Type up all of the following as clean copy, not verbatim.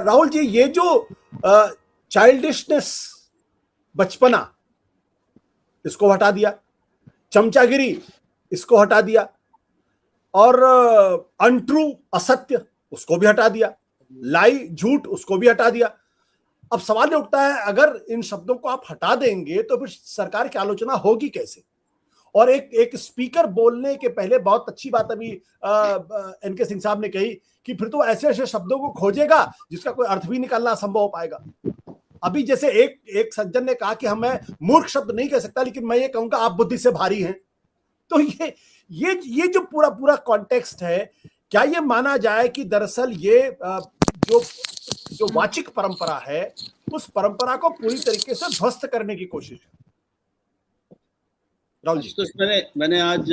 राहुल जी, ये जो चाइल्डिशनेस, बचपना, इसको हटा दिया, चमचागिरी इसको हटा दिया, और अनट्रू, असत्य, उसको भी हटा दिया, लाई, झूठ, उसको भी हटा दिया। अब सवाल ये उठता है, अगर इन शब्दों को आप हटा देंगे तो फिर सरकार की आलोचना होगी कैसे? और एक स्पीकर बोलने के पहले बहुत अच्छी बात अभी एनके सिंह साहब ने कही कि फिर तो ऐसे ऐसे शब्दों को खोजेगा जिसका कोई अर्थ भी निकालना असंभव हो पाएगा। अभी जैसे एक सज्जन ने कहा कि हम, मैं मूर्ख शब्द नहीं कह सकता, लेकिन मैं ये कहूंगा आप बुद्धि से भारी हैं। तो ये जो पूरा पूरा कॉन्टेक्स्ट है, क्या ये माना जाए कि दरअसल ये जो वाचिक परंपरा है, उस परंपरा को पूरी तरीके से ध्वस्त करने की कोशिश है? राहुल जी। तो मैंने आज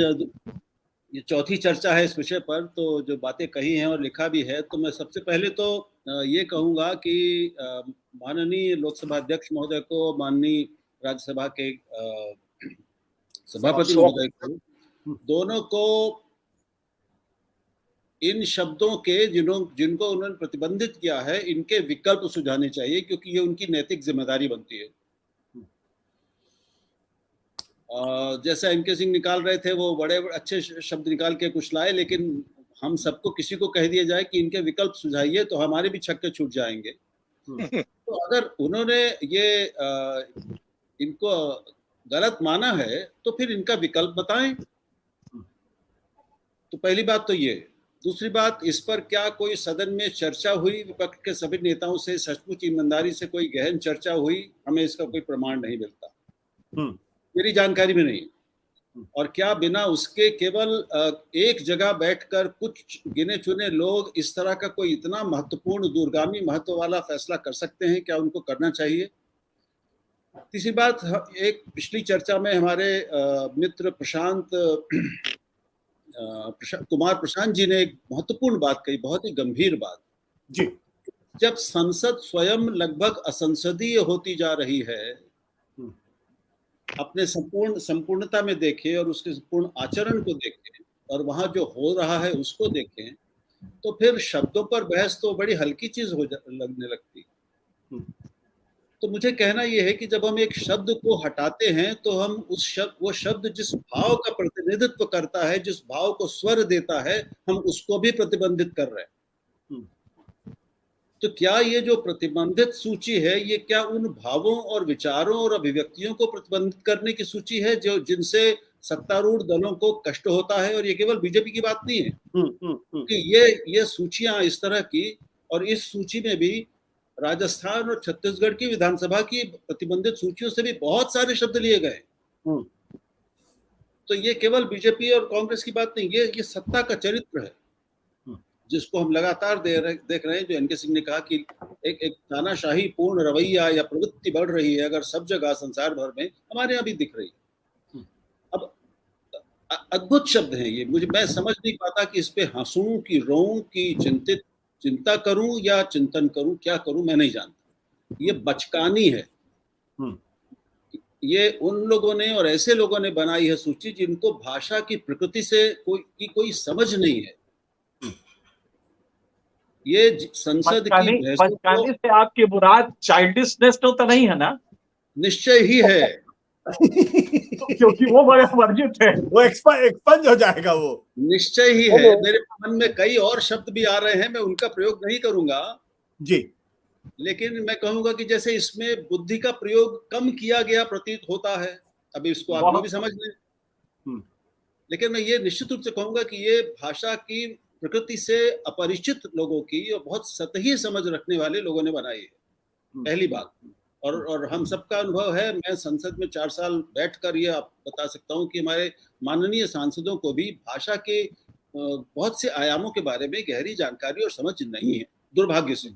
ये चौथी चर्चा है इस विषय पर, तो जो बातें कही हैं और लिखा भी है, तो मैं सबसे पहले तो ये कहूंगा कि माननीय लोकसभा अध्यक्ष महोदय को, माननीय राज्यसभा के सभापति महोदय को, दोनों को इन शब्दों के जिनको उन्होंने प्रतिबंधित किया है, इनके विकल्प सुझाने चाहिए, क्योंकि ये उनकी नैतिक जिम्मेदारी बनती है। जैसा एनके सिंह निकाल रहे थे, वो बड़े अच्छे शब्द निकाल के कुछ लाए, लेकिन हम सबको किसी को कह दिया जाए कि इनके विकल्प सुझाइए, तो हमारे भी छक्के छूट जाएंगे। तो अगर उन्होंने ये इनको गलत माना है, तो फिर इनका विकल्प बताएं। तो पहली बात तो ये। दूसरी बात, इस पर क्या कोई सदन में चर्चा हुई? विपक्ष के सभी नेताओं से सचमुच ईमानदारी से कोई गहन चर्चा हुई? हमें इसका कोई प्रमाण नहीं मिलता, मेरी जानकारी में नहीं। और क्या बिना उसके केवल एक जगह बैठकर कुछ गिने चुने लोग इस तरह का कोई इतना महत्वपूर्ण, दूरगामी महत्व वाला फैसला कर सकते हैं? क्या उनको करना चाहिए? तीसरी बात, एक पिछली चर्चा में हमारे मित्र कुमार प्रशांत जी ने एक महत्वपूर्ण बात कही, बहुत ही गंभीर बात जी। जब संसद स्वयं लगभग असंसदीय होती जा रही है, अपने संपूर्णता में देखें और उसके संपूर्ण आचरण को देखें, और वहां जो हो रहा है उसको देखें, तो फिर शब्दों पर बहस तो बड़ी हल्की चीज लगने लगती। तो मुझे कहना यह है कि जब हम एक शब्द को हटाते हैं, तो हम वो शब्द जिस भाव का प्रतिनिधित्व करता है, जिस भाव को स्वर देता है, हम उसको भी प्रतिबंधित कर रहे हैं। तो क्या ये जो प्रतिबंधित सूची है, ये क्या उन भावों और विचारों और अभिव्यक्तियों को प्रतिबंधित करने की सूची है जिनसे सत्तारूढ़ दलों को कष्ट होता है? और ये केवल बीजेपी की बात नहीं है कि ये सूचियां इस तरह की, और इस सूची में भी राजस्थान और छत्तीसगढ़ की विधानसभा की प्रतिबंधित सूचियों से भी बहुत सारे शब्द लिए गए। तो ये केवल बीजेपी और कांग्रेस की बात नहीं, ये सत्ता का चरित्र है जिसको हम लगातार देख रहे हैं। जो एनके सिंह ने कहा कि एक तानाशाही पूर्ण रवैया या प्रवृत्ति बढ़ रही है, अगर सब जगह संसार भर में, हमारे यहाँ भी दिख रही है। अब अद्भुत शब्द हैं ये, मैं समझ नहीं पाता कि इस पे हंसूं कि रोऊं कि चिंता करूं या चिंतन करूं, क्या करूं मैं नहीं जानता। ये बचकानी है। ये उन लोगों ने और ऐसे लोगों ने बनाई है सूची जिनको भाषा की प्रकृति से कोई समझ नहीं है। ये संसद की बचकानी से आपकी मुराद चाइल्डिशनेस तो नहीं है ना? निश्चय ही है। क्योंकि वो बड़े वर्जित है, वो एक्सपंज हो जाएगा, वो निश्चय ही है। मेरे मन में कई और शब्द भी आ रहे हैं, मैं उनका प्रयोग नहीं करूंगा जी, लेकिन मैं कहूंगा कि जैसे इसमें बुद्धि का प्रयोग कम किया गया प्रतीत होता है। अभी इसको आप लोग भी समझ लें, लेकिन मैं ये निश्चित रूप से कहूंगा कि ये भाषा की प्रकृति से अपरिचित लोगों की और बहुत सतही समझ रखने वाले लोगों ने बनाई है, पहली बात। और हम सबका अनुभव है, मैं संसद में 4 साल बैठकर ये आप बता सकता हूँ कि हमारे माननीय सांसदों को भी भाषा के बहुत से आयामों के बारे में गहरी जानकारी और समझ नहीं है, दुर्भाग्य से।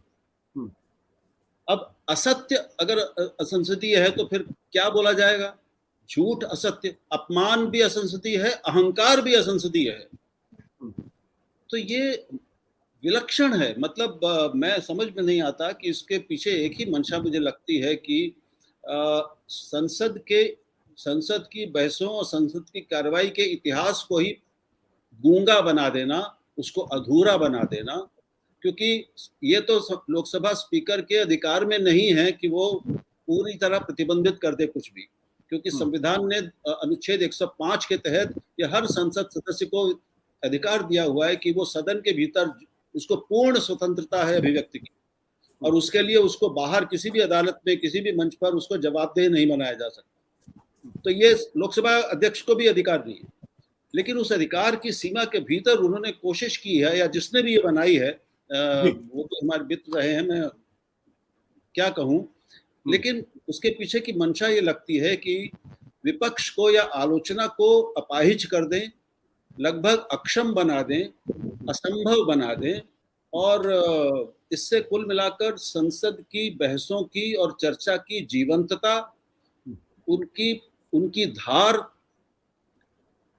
अब असत्य अगर असंसदीय है, तो फिर क्या बोला जाएगा? झूठ असत्य, अपमान भी असंसदीय है, अहंकार भी असंसदीय है। तो ये विलक्षण है। मतलब मैं समझ में नहीं आता कि इसके पीछे एक ही मंशा मुझे लगती है कि संसद की बहसों और संसद की कार्रवाई के इतिहास को ही गूंगा बना देना, उसको अधूरा बना देना। क्योंकि ये तो लोकसभा स्पीकर के अधिकार में नहीं है कि वो पूरी तरह प्रतिबंधित कर दे कुछ भी, क्योंकि संविधान ने अनुच्छेद 105 के तहत ये हर संसद सदस्य को अधिकार दिया हुआ है कि वो सदन के भीतर उसको पूर्ण स्वतंत्रता है अभिव्यक्ति की, और उसके लिए उसको बाहर किसी भी अदालत में किसी भी मंच पर उसको जवाबदेह नहीं बनाया जा सकता। तो ये लोकसभा अध्यक्ष को भी अधिकार नहीं है, लेकिन उस अधिकार की सीमा के भीतर उन्होंने कोशिश की है, या जिसने भी ये बनाई है वो तो हमारे मित्र रहे हैं, मैं क्या कहूं, लेकिन उसके पीछे की मंशा ये लगती है कि विपक्ष को या आलोचना को अपाहिज कर दें, लगभग अक्षम बना दें, असंभव बना दें, और इससे कुल मिलाकर संसद की बहसों की और चर्चा की जीवंतता, उनकी धार,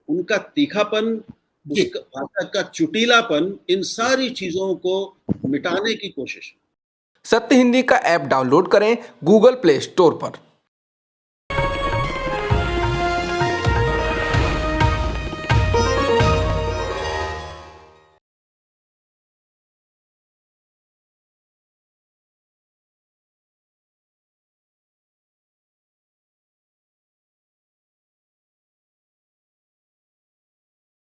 उनका तीखापन, उसका भाषा का चुटीलापन, इन सारी चीजों को मिटाने की कोशिश। सत्य हिंदी का ऐप डाउनलोड करें गूगल प्ले स्टोर पर।